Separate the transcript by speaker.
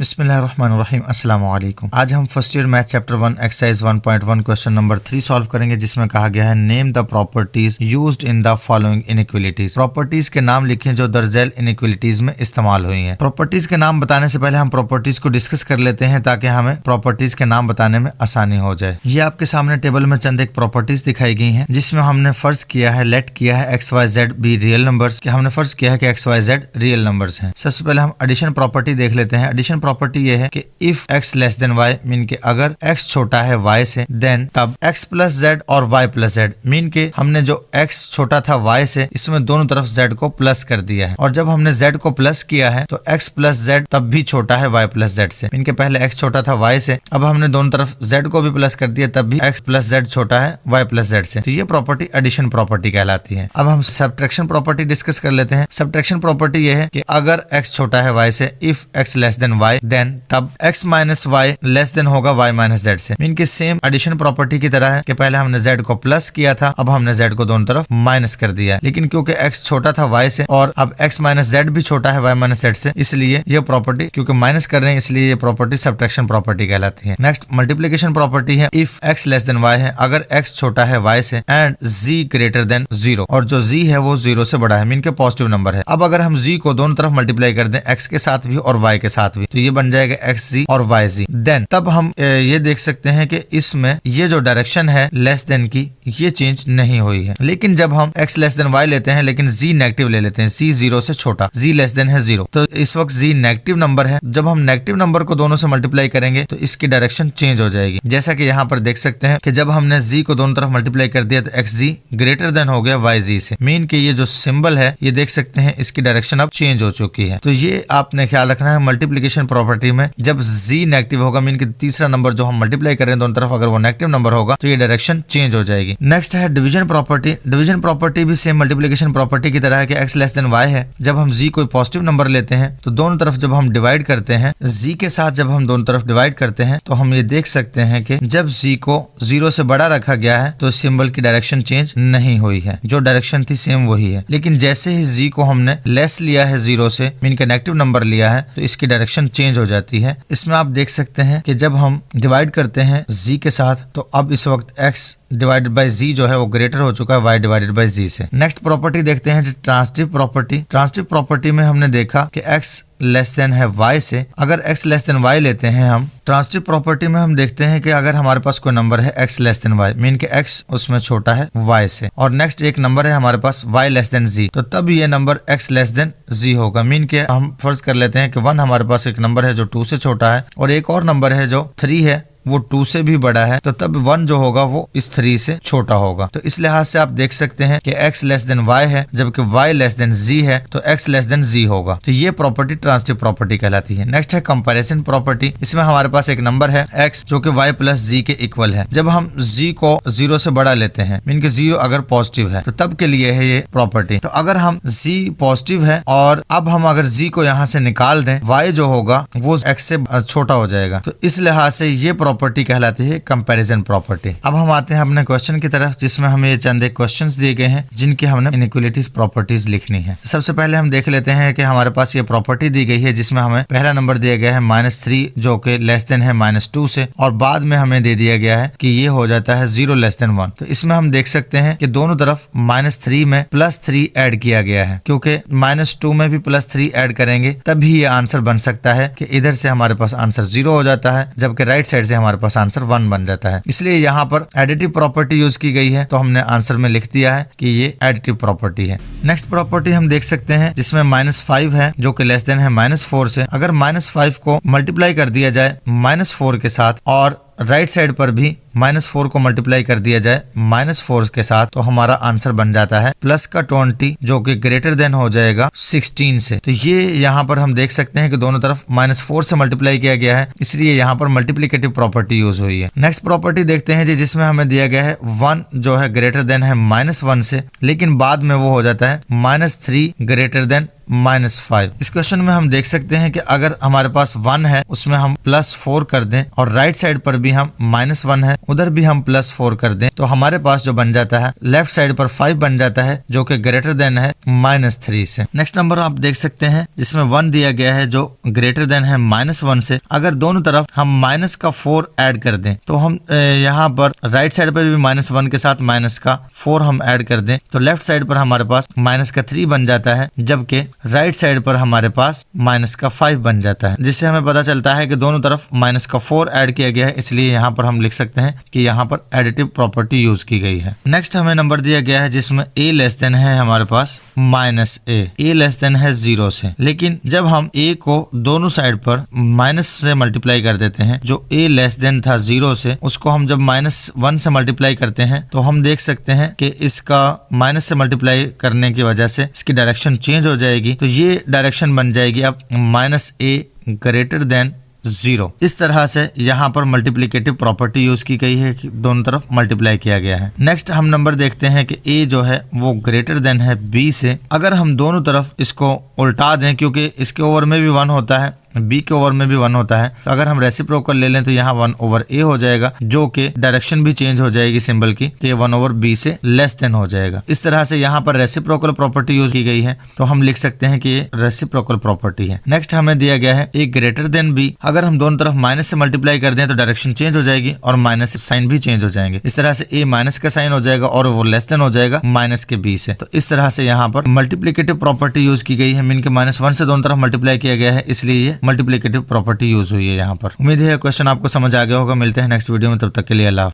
Speaker 1: बिस्मिल्लाहिर्रहमानिर्रहीम अस्सलाम वालेकुम। आज हम first year math chapter 1 exercise 1.1 question number 3 solve करेंगे, जिसमें कहा गया है name the properties used in the following inequalities. Properties के नाम लिखें जो दर्जैल इनइक्वालिटीज में इस्तेमाल हुई हैं। प्रॉपर्टीज के नाम बताने से पहले हम प्रॉपर्टीज को डिस्कस कर लेते हैं ताकि हमें प्रॉपर्टीज के नाम बताने में आसानी हो जाए। ये आपके सामने टेबल में चंद एक प्रॉपर्टीज दिखाई गई हैं, जिसमें हमने फर्ज किया है लेट किया है x y z be real numbers. हमने फर्ज किया है कि x y z real numbers हैं। सबसे पहले हम एडिशन प्रॉपर्टी देख लेते हैं। एडिशन प्रॉपर्टी ये है कि if x less than y mean के अगर x छोटा है y से, देन तब x प्लस z और y प्लस z मीन के हमने जो x छोटा था y से, इसमें दोनों तरफ z को प्लस कर दिया है। और जब हमने z को प्लस किया है तो x प्लस z तब भी छोटा है y प्लस z से, मीन के पहले x छोटा था y से, अब हमने दोनों तरफ z को भी प्लस कर दिया तब भी x प्लस z छोटा है y प्लस z से। तो ये प्रॉपर्टी एडिशन प्रॉपर्टी कहलाती है। अब हम सब्ट्रैक्शन प्रॉपर्टी डिस्कस कर लेते हैं। सब्ट्रैक्शन प्रॉपर्टी ये है कि अगर x छोटा है y से, if x less than y, then तब x minus y less than होगा y माइनस जेड से। इनकी सेम एडिशन प्रॉपर्टी की तरह है कि पहले हमने z को प्लस किया था, अब हमने z को दोनों तरफ माइनस कर दिया है। लेकिन क्योंकि x छोटा था y से और अब x माइनस जेड भी छोटा है y माइनस जेड से, इसलिए ये प्रॉपर्टी क्योंकि माइनस कर रहे हैं इसलिए ये प्रॉपर्टी सब्ट्रैक्शन प्रॉपर्टी कहलाती है। नेक्स्ट मल्टीप्लीकेशन प्रॉपर्टी है। If x less than y है, अगर x छोटा है y से एंड z ग्रेटर देन 0, और जो z है वो 0 से बड़ा है, मीन के पॉजिटिव नंबर है। अब अगर हम z को दोनों तरफ मल्टीप्लाई कर दें x के साथ भी और y के साथ भी, तो ये बन जाएगा xz और yz। देन तब हम ये देख सकते हैं कि इसमें ये जो डायरेक्शन है लेस देन की, ये चेंज नहीं हुई है। लेकिन जब हम x लेस देन y लेते हैं लेकिन z नेगेटिव ले लेते हैं, z 0 से छोटा, z लेस देन है 0, तो इस वक्त z नेगेटिव नंबर है। जब हम नेगेटिव नंबर को दोनों से मल्टीप्लाई करेंगे तो इसकी डायरेक्शन चेंज हो जाएगी। जैसा कि यहाँ पर देख सकते हैं कि जब हमने z को दोनों तरफ मल्टीप्लाई कर दिया तो xz ग्रेटर देन हो गया yz से, मीन के ये जो सिंबल है ये देख सकते हैं इसकी डायरेक्शन अब चेंज हो चुकी है। तो ये आपने ख्याल रखना है मल्टीप्लीकेशन प्रॉपर्टी में, जब z नेगेटिव होगा मीन के तीसरा नंबर जो हम मल्टीप्लाई कर रहे हैं दोनों तरफ, अगर वो नेगेटिव नंबर होगा तो ये डायरेक्शन चेंज हो जाएगी। नेक्स्ट है डिवीजन प्रॉपर्टी। डिवीजन प्रॉपर्टी भी सेम मल्टीप्लिकेशन प्रॉपर्टी की तरह है कि x लेस देन y है, जब हम z कोई पॉजिटिव नंबर लेते हैं तो दोनों तरफ जब हम डिवाइड करते हैं, z के साथ जब हम दोनों तरफ डिवाइड करते हैं तो हम ये देख सकते हैं कि जब z को 0 से बड़ा रखा गया है तो सिंबल की डायरेक्शन चेंज नहीं हुई है, जो डायरेक्शन थी सेम वही है। लेकिन जैसे ही z को हमने लेस लिया है 0 से, मीन के नेगेटिव नंबर लिया है, तो इसकी डायरेक्शन चेंज हो जाती है। इसमें आप देख सकते हैं कि जब हम डिवाइड करते हैं z के साथ तो अब इस वक्त x डिवाइडेड बाय z जो है वो ग्रेटर हो चुका है y डिवाइडेड बाय z से। नेक्स्ट प्रॉपर्टी देखते हैं ट्रांजिटिव प्रॉपर्टी। ट्रांजिटिव प्रॉपर्टी में हमने देखा कि x लेस देन है y से, अगर x लेस देन y लेते हैं हम, ट्रांजिटिव प्रॉपर्टी में हम देखते हैं कि अगर हमारे पास कोई नंबर है x less than y, mean के x उसमें छोटा है y से, और नेक्स्ट एक नंबर है हमारे पास y लेस देन z, तो तब ये number x less then z होगा। मीन के हम फर्ज कर लेते हैं कि 1 हमारे पास एक नंबर है जो 2 से छोटा है और एक और नंबर है जो 3 है वो 2 से भी बड़ा है, तो तब 1 जो होगा वो इस 3 से छोटा होगा। तो इस लिहाज से आप देख सकते हैं कि x लेस देन y है जबकि y लेस देन z है, तो x लेस देन z होगा। तो ये प्रॉपर्टी ट्रांजिटिव प्रॉपर्टी कहलाती है। नेक्स्ट है कंपैरिजन प्रॉपर्टी। इसमें हमारे पास एक नंबर है x जो कि y प्लस z के इक्वल है। जब हम z को 0 से बड़ा लेते हैं, मीन के 0 अगर पॉजिटिव है, तो तब के लिए है ये प्रॉपर्टी। तो अगर हम z पॉजिटिव है और अब हम अगर z को यहाँ से निकाल दें, y जो होगा वो x से छोटा हो जाएगा। तो इस लिहाज से ये प्रॉपर्टी कहलाती है कंपैरिजन प्रॉपर्टी। अब हम आते हैं अपने क्वेश्चन की तरफ, जिसमें हमें ये चंद एक क्वेश्चंस दिए गए हैं जिनकी हमने इनइक्वालिटीज प्रॉपर्टीज लिखनी है। सबसे पहले हम देख लेते हैं कि हमारे पास ये प्रॉपर्टी दी गई है जिसमें हमें पहला नंबर दिया गया है -3 जो कि लेस देन है -2 से, और बाद में हमें दे दिया गया है कि ये हो जाता है 0 लेस देन 1। तो इसमें हम देख सकते हैं कि दोनों तरफ -3 में +3 ऐड किया गया है, क्योंकि -2 में भी +3 ऐड करेंगे तभी ये आंसर बन सकता है कि इधर से हमारे पास आंसर 0 हो जाता है जबकि राइट साइड से हमारे पास आंसर 1 बन जाता है। इसलिए यहाँ पर एडिटिव प्रॉपर्टी यूज की गई है, तो हमने आंसर में लिख दिया है कि ये एडिटिव प्रॉपर्टी है। नेक्स्ट प्रॉपर्टी हम देख सकते हैं जिसमें -5 है जो कि लेस देन है -4 से। अगर -5 को मल्टीप्लाई कर दिया जाए -4 के साथ और राइट साइड पर भी -4 को मल्टीप्लाई कर दिया जाए -4 के साथ, तो हमारा आंसर बन जाता है प्लस का 20 जो कि ग्रेटर देन हो जाएगा 16 से। तो ये यहाँ पर हम देख सकते हैं कि दोनों तरफ -4 से मल्टीप्लाई किया गया है, इसलिए यहाँ पर मल्टीप्लिकेटिव प्रॉपर्टी यूज हुई है। नेक्स्ट प्रॉपर्टी देखते हैं जी, जिसमें हमें दिया गया है 1 जो है ग्रेटर देन है -1 से, लेकिन बाद में वो हो जाता है -3 ग्रेटर देन -5। इस क्वेश्चन में हम देख सकते हैं कि अगर हमारे पास 1 है उसमें हम +4 कर दें और राइट साइड पर भी हम -1 है उधर भी हम +4 कर दें तो हमारे पास जो बन जाता है लेफ्ट साइड पर 5 बन जाता है जो कि ग्रेटर देन है -3 से। नेक्स्ट नंबर आप देख सकते हैं जिसमें 1 दिया गया है जो ग्रेटर देन है -1 से। अगर दोनों तरफ हम -4 ऐड कर दें तो हम यहाँ पर राइट साइड पर भी -1 के साथ -4 हम ऐड कर दें तो लेफ्ट साइड पर हमारे पास -3 बन जाता है जबकि राइट साइड पर हमारे पास -5 बन जाता है, जिससे हमें पता चलता है कि दोनों तरफ -4 ऐड किया गया है, इसलिए यहाँ पर हम लिख सकते हैं कि यहाँ पर एडिटिव प्रॉपर्टी यूज की गई है। नेक्स्ट हमें नंबर दिया गया है जिसमें a लेस देन है हमारे पास -a लेस देन है 0 से। लेकिन जब हम a को दोनों साइड पर माइनस से मल्टीप्लाई कर देते हैं, जो a लेस देन था 0 से उसको हम जब -1 से मल्टीप्लाई करते हैं तो हम देख सकते हैं कि इसका माइनस से मल्टीप्लाई करने की वजह से इसकी डायरेक्शन चेंज हो जाएगी, तो ये डायरेक्शन बन जाएगी अब -a ग्रेटर देन 0। इस तरह से यहाँ पर मल्टीप्लिकेटिव प्रॉपर्टी यूज की गई है कि दोनों तरफ मल्टीप्लाई किया गया है। नेक्स्ट हम नंबर देखते हैं कि a जो है वो ग्रेटर देन है b से। अगर हम दोनों तरफ इसको उल्टा दें, क्योंकि इसके ओवर में भी 1 होता है b के ओवर में भी 1 होता है, तो अगर हम रेसिप्रोकल ले लें तो यहाँ 1/a हो जाएगा जो कि डायरेक्शन भी चेंज हो जाएगी सिंबल की, तो ये 1/b से लेस देन हो जाएगा। इस तरह से यहाँ पर रेसिप्रोकल प्रॉपर्टी यूज की गई है, तो हम लिख सकते हैं कि ये रेसिप्रोकल प्रॉपर्टी है। नेक्स्ट हमें दिया गया है a ग्रेटर देन b। अगर हम दोनों तरफ माइनस से मल्टीप्लाई कर दें तो डायरेक्शन चेंज हो जाएगी और माइनस साइन भी चेंज हो जाएंगे। इस तरह से a माइनस का साइन हो जाएगा और वो लेस देन हो जाएगा माइनस के b से। तो इस तरह से यहाँ पर मल्टीप्लिकेटिव प्रॉपर्टी यूज की गई है, मीन के -1 से दोनों तरफ मल्टीप्लाई किया गया है, इसलिए ये मल्टीप्लिकेटिव प्रॉपर्टी यूज हुई है यहाँ पर। उम्मीद है क्वेश्चन आपको समझ आ गया होगा। मिलते हैं नेक्स्ट वीडियो में, तब तक के लिए अल्लाह।